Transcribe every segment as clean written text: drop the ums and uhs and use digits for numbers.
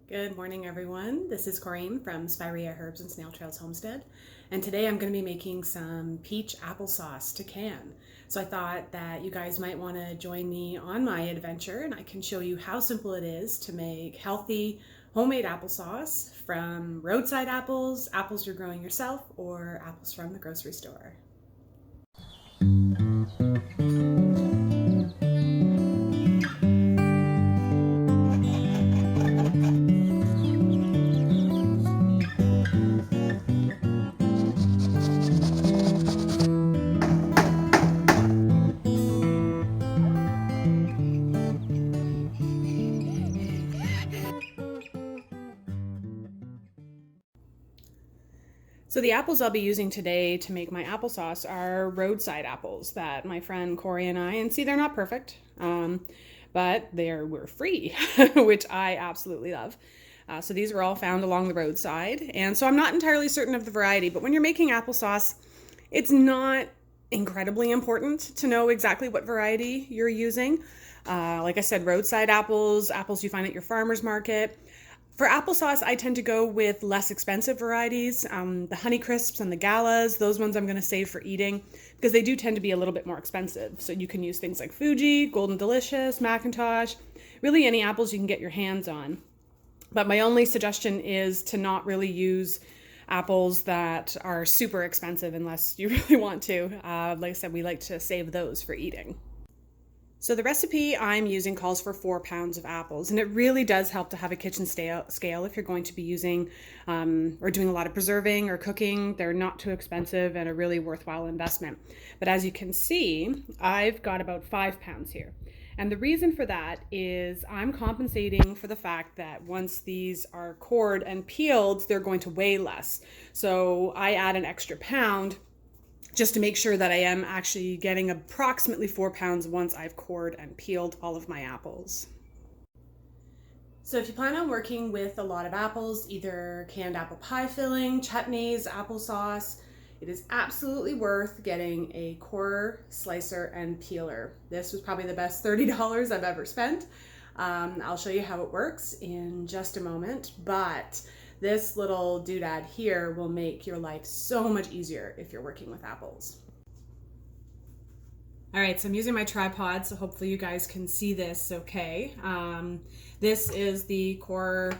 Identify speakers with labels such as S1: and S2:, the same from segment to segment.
S1: Good morning, everyone. This is Correne from Spiraea Herbs and Snail Trails Homestead, and today I'm going to be making some peach applesauce to can. So I thought that you guys might want to join me on my adventure, and I can show you how simple it is to make healthy homemade applesauce from roadside apples, apples you're growing yourself, or apples from the grocery store. So the apples I'll be using today to make my applesauce are roadside apples that my friend Corey and they're not perfect, but we're free, which I absolutely love. So these were all found along the roadside. And so I'm not entirely certain of the variety, but when you're making applesauce, it's not incredibly important to know exactly what variety you're using. Like I said, roadside apples, apples you find at your farmer's market. For applesauce, I tend to go with less expensive varieties. The Honey Crisps and the Galas, those ones I'm going to save for eating because they do tend to be a little bit more expensive. So you can use things like Fuji, Golden Delicious, Macintosh, really any apples you can get your hands on. But my only suggestion is to not really use apples that are super expensive unless you really want to. Like I said, we like to save those for eating. So the recipe I'm using calls for 4 pounds of apples, and it really does help to have a kitchen scale if you're going to be using or doing a lot of preserving or cooking. They're not too expensive and a really worthwhile investment. But as you can see, I've got about 5 pounds here. And the reason for that is I'm compensating for the fact that once these are cored and peeled, they're going to weigh less. So I add an extra pound just to make sure that I am actually getting approximately 4 pounds once I've cored and peeled all of my apples. So if you plan on working with a lot of apples, either canned apple pie filling, chutneys, applesauce, it is absolutely worth getting a corer, slicer, and peeler. This was probably the best $30 I've ever spent. I'll show you how it works in just a moment, but this little doodad here will make your life so much easier if you're working with apples. All right, so I'm using my tripod, so hopefully you guys can see this okay. This is the corer,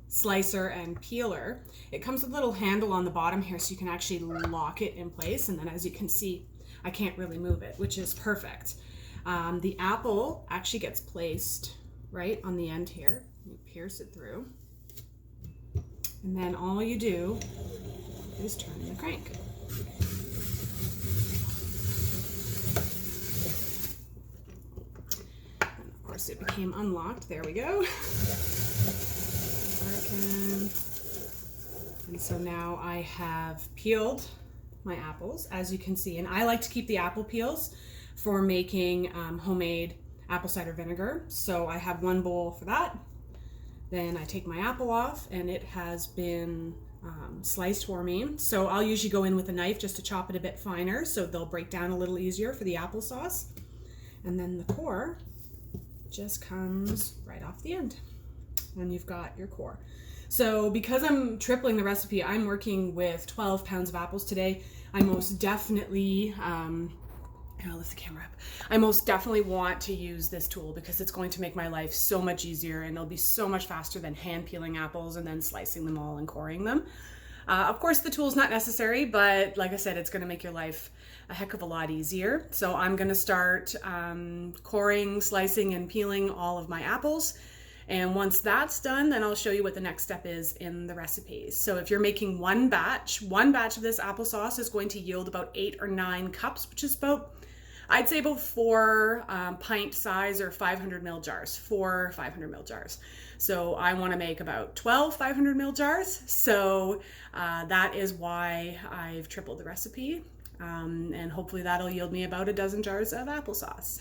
S1: slicer, and peeler. It comes with a little handle on the bottom here so you can actually lock it in place, and then as you can see, I can't really move it, which is perfect. The apple actually gets placed right on the end here. You pierce it through. And then all you do is turn the crank. And of course it became unlocked. There we go. And so now I have peeled my apples, as you can see. And I like to keep the apple peels for making homemade apple cider vinegar. So I have one bowl for that. Then I take my apple off and it has been sliced for me. So I'll usually go in with a knife just to chop it a bit finer so they'll break down a little easier for the applesauce. And then the core just comes right off the end. And you've got your core. So because I'm tripling the recipe, I'm working with 12 pounds of apples today. I most definitely, I'll lift the camera up. I most definitely want to use this tool because it's going to make my life so much easier and it'll be so much faster than hand peeling apples and then slicing them all and coring them. Of course, the tool's not necessary, but like I said, it's going to make your life a heck of a lot easier. So I'm going to start coring, slicing, and peeling all of my apples. And once that's done, then I'll show you what the next step is in the recipe. So if you're making one batch of this applesauce is going to yield about 8 or 9 cups, which is about, I'd say about 4 pint size or 500 ml jars, 4 500 ml jars. So I want to make about 12 500 ml jars. So that is why I've tripled the recipe. And hopefully that'll yield me about a dozen jars of applesauce.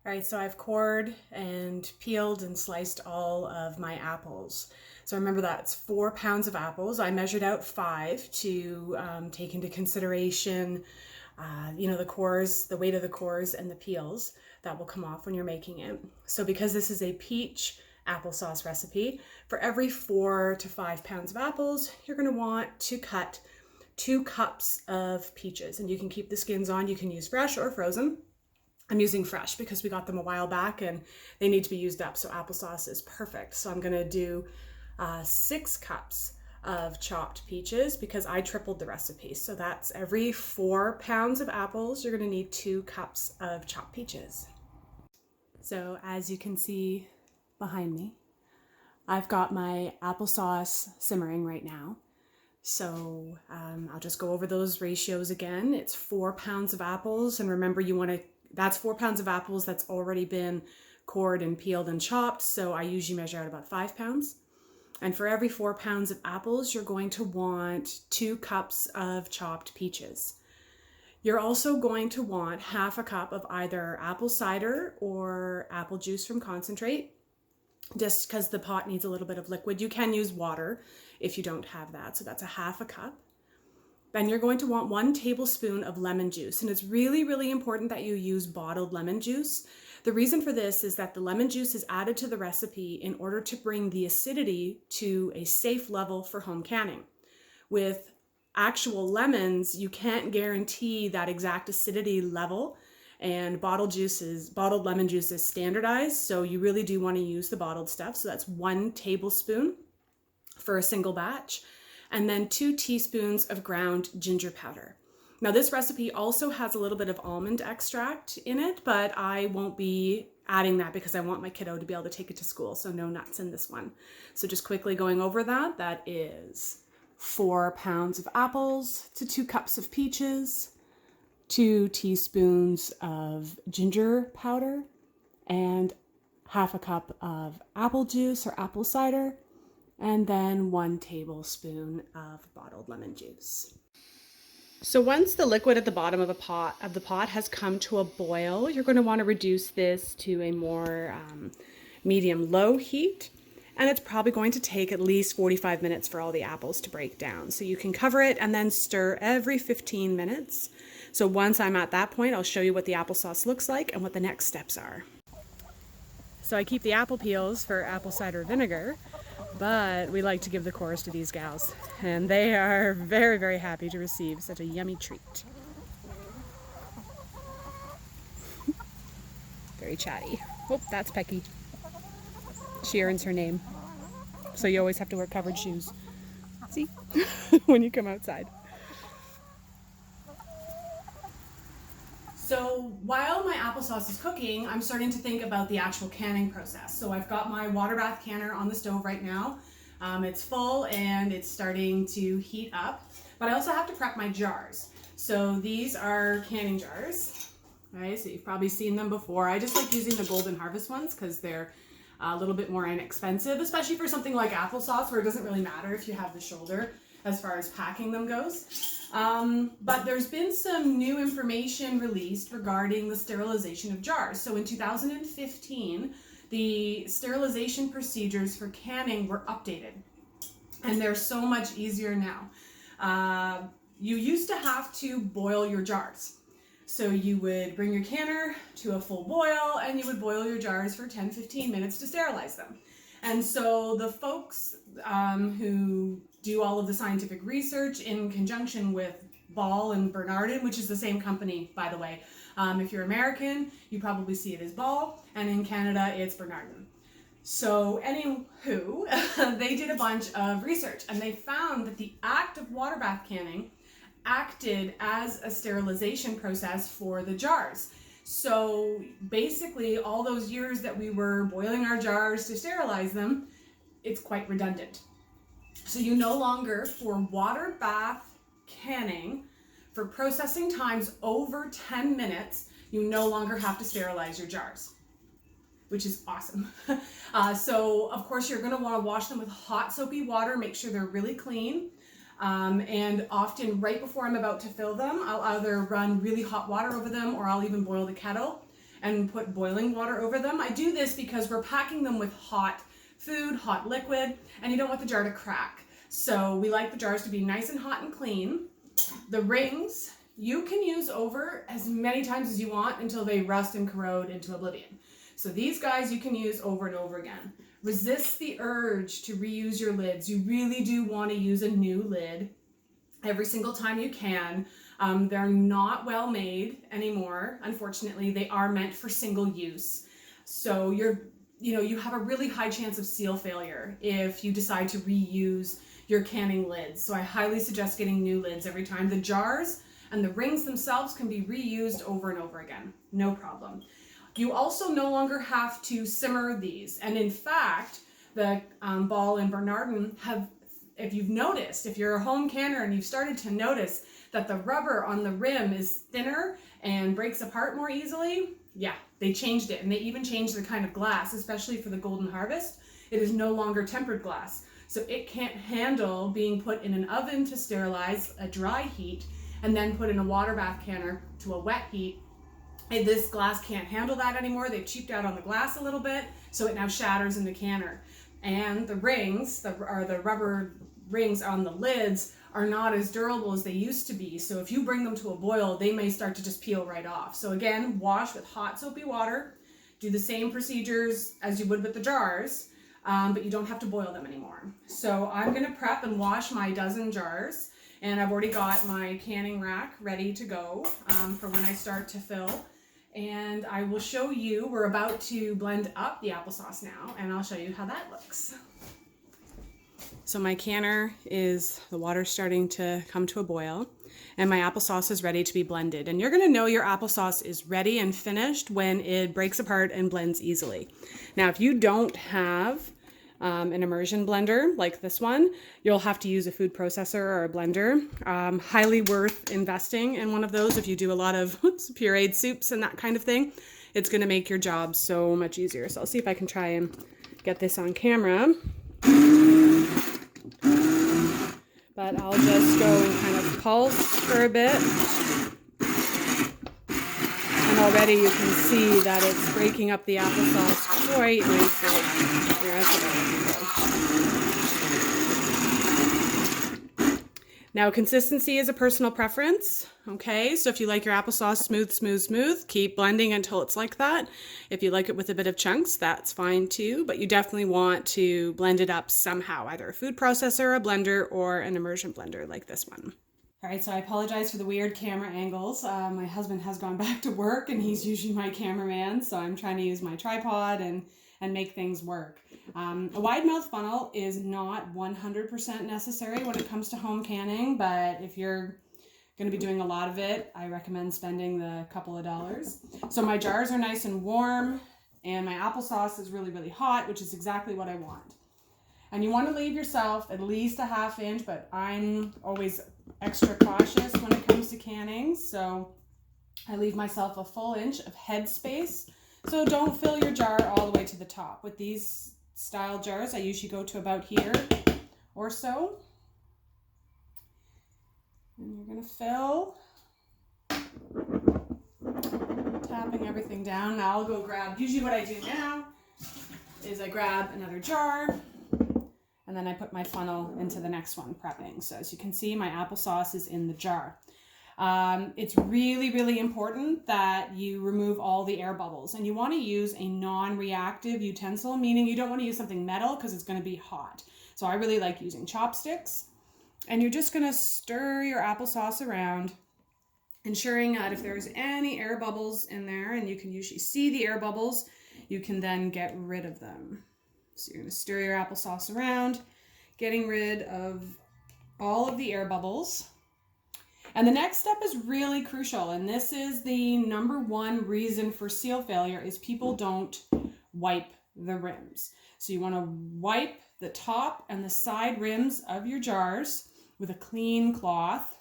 S1: All right, so I've cored and peeled and sliced all of my apples. So remember that's 4 pounds of apples. I measured out 5 to take into consideration the cores, the weight of the cores and the peels that will come off when you're making it. So because this is a peach applesauce recipe. For every 4 to 5 pounds of apples, you're going to want to cut 2 cups of peaches, and you can keep the skins on. You can use fresh or frozen. I'm using fresh because we got them a while back and they need to be used up, so applesauce is perfect. So I'm going to do 6 cups of chopped peaches because I tripled the recipe. So that's every 4 pounds of apples, you're going to need 2 cups of chopped peaches. So as you can see behind me, I've got my applesauce simmering right now. So I'll just go over those ratios again. It's 4 pounds of apples, and remember that's 4 pounds of apples that's already been cored and peeled and chopped. So I usually measure out about 5 pounds. And for every 4 pounds of apples, you're going to want 2 cups of chopped peaches. You're also going to want half a cup of either apple cider or apple juice from concentrate, just because the pot needs a little bit of liquid. You can use water if you don't have that. So that's a half a cup. Then you're going to want 1 tablespoon of lemon juice. And it's really, really important that you use bottled lemon juice. The reason for this is that the lemon juice is added to the recipe in order to bring the acidity to a safe level for home canning. With actual lemons, you can't guarantee that exact acidity level, and bottled lemon juice is standardized, so you really do want to use the bottled stuff. So that's 1 tablespoon for a single batch, and then 2 teaspoons of ground ginger powder. Now this recipe also has a little bit of almond extract in it, but I won't be adding that because I want my kiddo to be able to take it to school, so no nuts in this one. So just quickly going over that is 4 pounds of apples to 2 cups of peaches, 2 teaspoons of ginger powder, and half a cup of apple juice or apple cider, and then 1 tablespoon of bottled lemon juice. So once the liquid at the bottom of the pot has come to a boil, you're going to want to reduce this to a more medium-low heat. And it's probably going to take at least 45 minutes for all the apples to break down. So you can cover it and then stir every 15 minutes. So once I'm at that point, I'll show you what the applesauce looks like and what the next steps are. So I keep the apple peels for apple cider vinegar, but we like to give the cores to these gals. And they are very, very happy to receive such a yummy treat. Very chatty. Oh, that's Pecky. She earns her name. So you always have to wear covered shoes. See? When you come outside. So while my applesauce is cooking, I'm starting to think about the actual canning process. So I've got my water bath canner on the stove right now. It's full and it's starting to heat up. But I also have to prep my jars. So these are canning jars. Right, so you've probably seen them before. I just like using the Golden Harvest ones because they're a little bit more inexpensive, especially for something like applesauce where it doesn't really matter if you have the shoulder as far as packing them goes. But there's been some new information released regarding the sterilization of jars. So in 2015, the sterilization procedures for canning were updated, and they're so much easier now. You used to have to boil your jars. So you would bring your canner to a full boil and you would boil your jars for 10-15 minutes to sterilize them. And so the folks who do all of the scientific research in conjunction with Ball and Bernardin, which is the same company, by the way. If you're American, you probably see it as Ball, and in Canada, it's Bernardin. So anywho, they did a bunch of research and they found that the act of water bath canning acted as a sterilization process for the jars. So basically all those years that we were boiling our jars to sterilize them, it's quite redundant. So you no longer, for water bath canning, for processing times over 10 minutes, you no longer have to sterilize your jars, which is awesome. So of course you're going to want to wash them with hot soapy water, make sure they're really clean. And often right before I'm about to fill them, I'll either run really hot water over them or I'll even boil the kettle and put boiling water over them. I do this because we're packing them with hot food, hot liquid, and you don't want the jar to crack. So we like the jars to be nice and hot and clean. The rings, you can use over as many times as you want until they rust and corrode into oblivion. So these guys you can use over and over again. Resist the urge to reuse your lids. You really do want to use a new lid every single time you can. They're not well made anymore. Unfortunately, they are meant for single use. So you have a really high chance of seal failure if you decide to reuse your canning lids. So I highly suggest getting new lids every time. The jars and the rings themselves can be reused over and over again. No problem. You also no longer have to simmer these. And in fact, the Ball and Bernardin have, if you've noticed, if you're a home canner and you've started to notice that the rubber on the rim is thinner and breaks apart more easily, yeah, they changed it. And they even changed the kind of glass, especially for the Golden Harvest. It is no longer tempered glass. So it can't handle being put in an oven to sterilize, a dry heat, and then put in a water bath canner to a wet heat. And this glass can't handle that anymore. They've cheaped out on the glass a little bit, so it now shatters in the canner. And the rings, the rubber rings on the lids, are not as durable as they used to be. So if you bring them to a boil, they may start to just peel right off. So again, wash with hot soapy water. Do the same procedures as you would with the jars, but you don't have to boil them anymore. So I'm gonna prep and wash my dozen jars, and I've already got my canning rack ready to go for when I start to fill. And I will show you, we're about to blend up the applesauce now, and I'll show you how that looks. So my canner the water's starting to come to a boil, and my applesauce is ready to be blended. And you're gonna know your applesauce is ready and finished when it breaks apart and blends easily. Now, if you don't have an immersion blender like this one, you'll have to use a food processor or a blender. Highly worth investing in one of those if you do a lot of pureed soups and that kind of thing. It's gonna make your job so much easier. So I'll see if I can try and get this on camera. But I'll just go and kind of pulse for a bit. And already you can see that it's breaking up the applesauce quite nicely. There, that's what I like. Now, consistency is a personal preference, okay? So if you like your applesauce smooth, smooth, smooth, keep blending until it's like that. If you like it with a bit of chunks, that's fine too, but you definitely want to blend it up somehow, either a food processor, a blender, or an immersion blender like this one. All right, so I apologize for the weird camera angles. My husband has gone back to work and he's usually my cameraman, so I'm trying to use my tripod and make things work. A wide mouth funnel is not 100% necessary when it comes to home canning, but if you're going to be doing a lot of it, I recommend spending the couple of dollars. So my jars are nice and warm, and my applesauce is really, really hot, which is exactly what I want. And you want to leave yourself at least a ½ inch, but I'm always extra cautious when it comes to canning, so I leave myself a full inch of head space. So don't fill your jar all the way to the top. With these style jars, I usually go to about here or so. And you're gonna fill, tapping everything down. Now I'll go grab, usually what I do now is I grab another jar and then I put my funnel into the next one, prepping. So as you can see, my applesauce is in the jar. It's really, really important that you remove all the air bubbles, and you want to use a non-reactive utensil, meaning you don't want to use something metal because it's going to be hot. So I really like using chopsticks, and you're just going to stir your applesauce around, ensuring that if there's any air bubbles in there, and you can usually see the air bubbles, you can then get rid of them. So you're going to stir your applesauce around, getting rid of all of the air bubbles. And the next step is really crucial, and this is the #1 reason for seal failure, is people don't wipe the rims. So you want to wipe the top and the side rims of your jars with a clean cloth,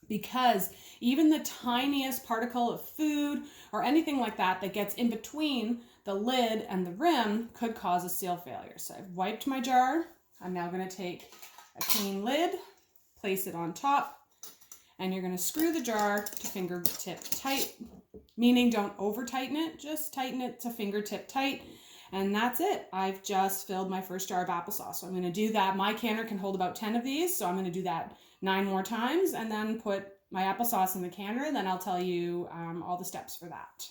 S1: because even the tiniest particle of food or anything like that that gets in between the lid and the rim could cause a seal failure. So I've wiped my jar. I'm now going to take a clean lid, place it on top, and you're going to screw the jar to fingertip tight, meaning don't over tighten it, just tighten it to fingertip tight. And that's it. I've just filled my first jar of applesauce. So I'm going to do that. My canner can hold about 10 of these, so I'm going to do that 9 more times and then put my applesauce in the canner, and then I'll tell you all the steps for that.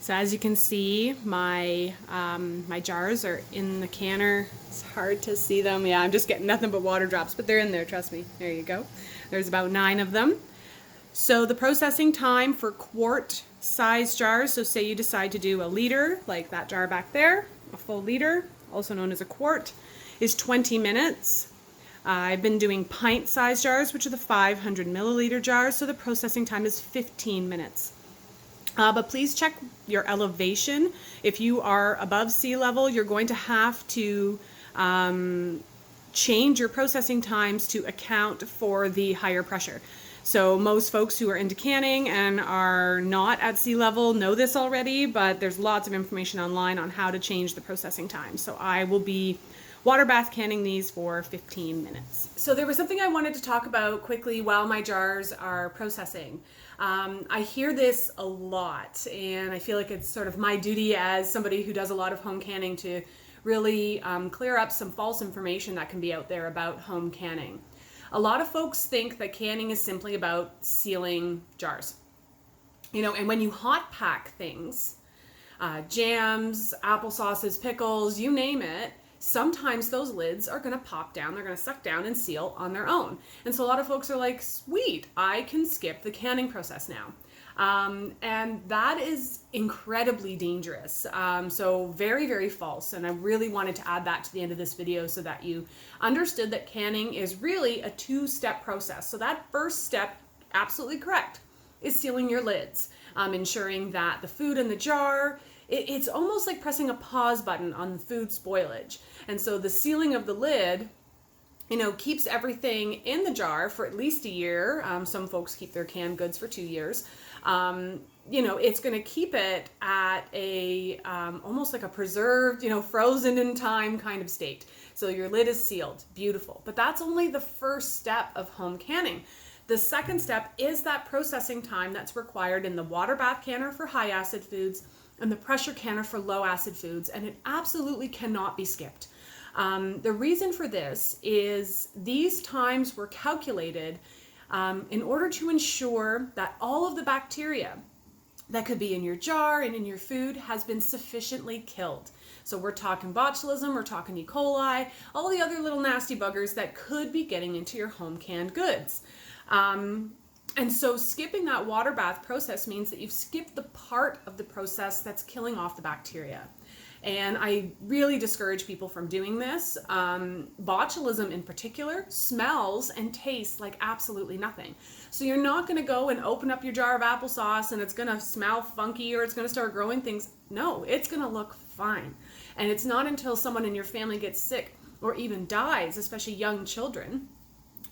S1: So as you can see, my my jars are in the canner. It's hard to see them. Yeah, I'm just getting nothing but water drops, but they're in there, trust me. There you go. There's about 9 of them. So the processing time for quart size jars, so say you decide to do a liter, like that jar back there, a full liter, also known as a quart, is 20 minutes. I've been doing pint size jars, which are the 500 milliliter jars, so the processing time is 15 minutes. But please check your elevation. If you are above sea level, you're going to have to change your processing times to account for the higher pressure. So most folks who are into canning and are not at sea level know this already, but there's lots of information online on how to change the processing time. So I will be water bath canning these for 15 minutes. So there was something I wanted to talk about quickly while my jars are processing. I hear this a lot, and I feel like it's sort of my duty as somebody who does a lot of home canning to really clear up some false information that can be out there about home canning. A lot of folks think that canning is simply about sealing jars. You know, and when you hot pack things, jams, applesauces, pickles, you name it, sometimes those lids are going to pop down, they're going to suck down and seal on their own. And so a lot of folks are like, sweet, I can skip the canning process now. And that is incredibly dangerous. So very, very false. And I really wanted to add that to the end of this video so that you understood that canning is really a 2-step process. So that first step, absolutely correct, is sealing your lids, ensuring that the food in the jar, it's almost like pressing a pause button on the food spoilage. And so the sealing of the lid, you know, keeps everything in the jar for at least a year. Some folks keep their canned goods for 2 years. You know, it's going to keep it at a almost like a preserved, you know, frozen in time kind of state. So your lid is sealed. Beautiful. But that's only the first step of home canning. The second step is that processing time that's required in the water bath canner for high acid foods and the pressure canner for low acid foods, and it absolutely cannot be skipped. The reason for this is these times were calculated in order to ensure that all of the bacteria that could be in your jar and in your food has been sufficiently killed. So we're talking botulism, we're talking E. coli, all the other little nasty buggers that could be getting into your home canned goods. And so skipping that water bath process means that you've skipped the part of the process that's killing off the bacteria. And I really discourage people from doing this. Botulism in particular smells and tastes like absolutely nothing. So you're not going to go and open up your jar of applesauce and it's going to smell funky or it's going to start growing things. No, it's going to look fine. And it's not until someone in your family gets sick or even dies, especially young children,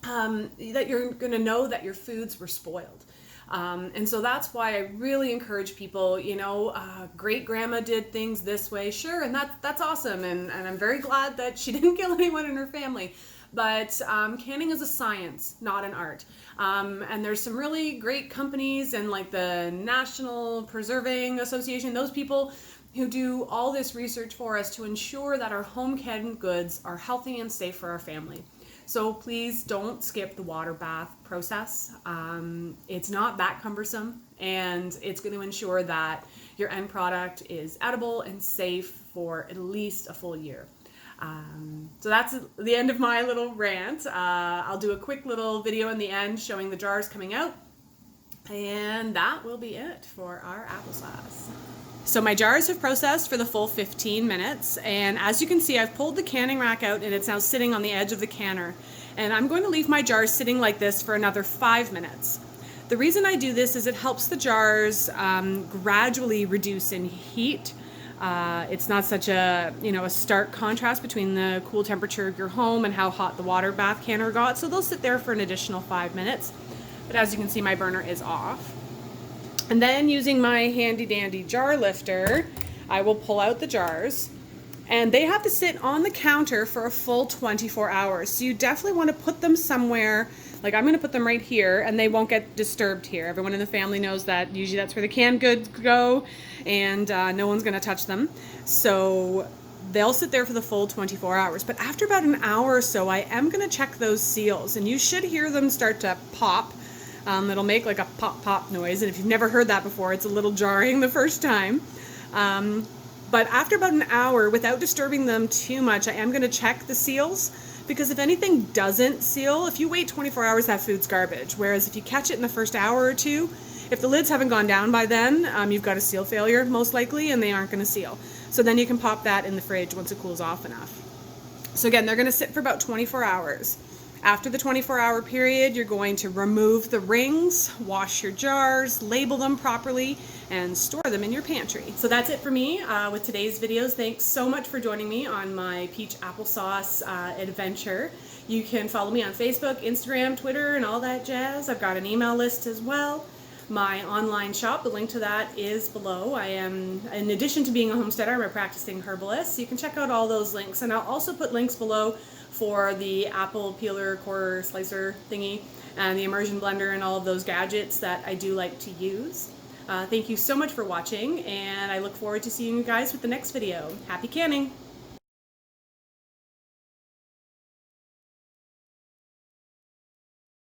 S1: that you're going to know that your foods were spoiled. And so that's why I really encourage people, you know, great grandma did things this way, sure, and that's awesome, and I'm very glad that she didn't kill anyone in her family. But canning is a science, not an art. And there's some really great companies and like the National Preserving Association, those people who do all this research for us to ensure that our home canned goods are healthy and safe for our family. So please don't skip the water bath process. It's not that cumbersome, and it's going to ensure that your end product is edible and safe for at least a full year. So that's the end of my little rant. I'll do a quick little video in the end showing the jars coming out, and that will be it for our applesauce. So my jars have processed for the full 15 minutes, and as you can see, I've pulled the canning rack out and it's now sitting on the edge of the canner. And I'm going to leave my jars sitting like this for another 5 minutes. The reason I do this is it helps the jars gradually reduce in heat. It's not such a, you know, a stark contrast between the cool temperature of your home and how hot the water bath canner got. So they'll sit there for an additional 5 minutes. But as you can see, my burner is off. And then using my handy dandy jar lifter, I will pull out the jars, and they have to sit on the counter for a full 24 hours. So you definitely want to put them somewhere, like I'm going to put them right here, and they won't get disturbed here. Everyone in the family knows that usually that's where the canned goods go, and no one's going to touch them. So they'll sit there for the full 24 hours. But after about an hour or so, I am going to check those seals, and you should hear them start to pop. It'll make like a pop pop noise, and if you've never heard that before, it's a little jarring the first time. But after about an hour, without disturbing them too much, I am going to check the seals, because if anything doesn't seal, if you wait 24 hours, that food's garbage. Whereas if you catch it in the first hour or two, if the lids haven't gone down by then, you've got a seal failure most likely, and they aren't going to seal. So then you can pop that in the fridge once it cools off enough. So again, they're going to sit for about 24 hours. After the 24-hour period, you're going to remove the rings, wash your jars, label them properly, and store them in your pantry. So that's it for me with today's videos. Thanks so much for joining me on my peach applesauce adventure. You can follow me on Facebook, Instagram, Twitter, and all that jazz. I've got an email list as well. My online shop, the link to that is below. I am, in addition to being a homesteader, I'm a practicing herbalist. So you can check out all those links. And I'll also put links below for the apple peeler, core slicer thingy, and the immersion blender, and all of those gadgets that I do like to use. Thank you so much for watching, and I look forward to seeing you guys with the next video. Happy canning!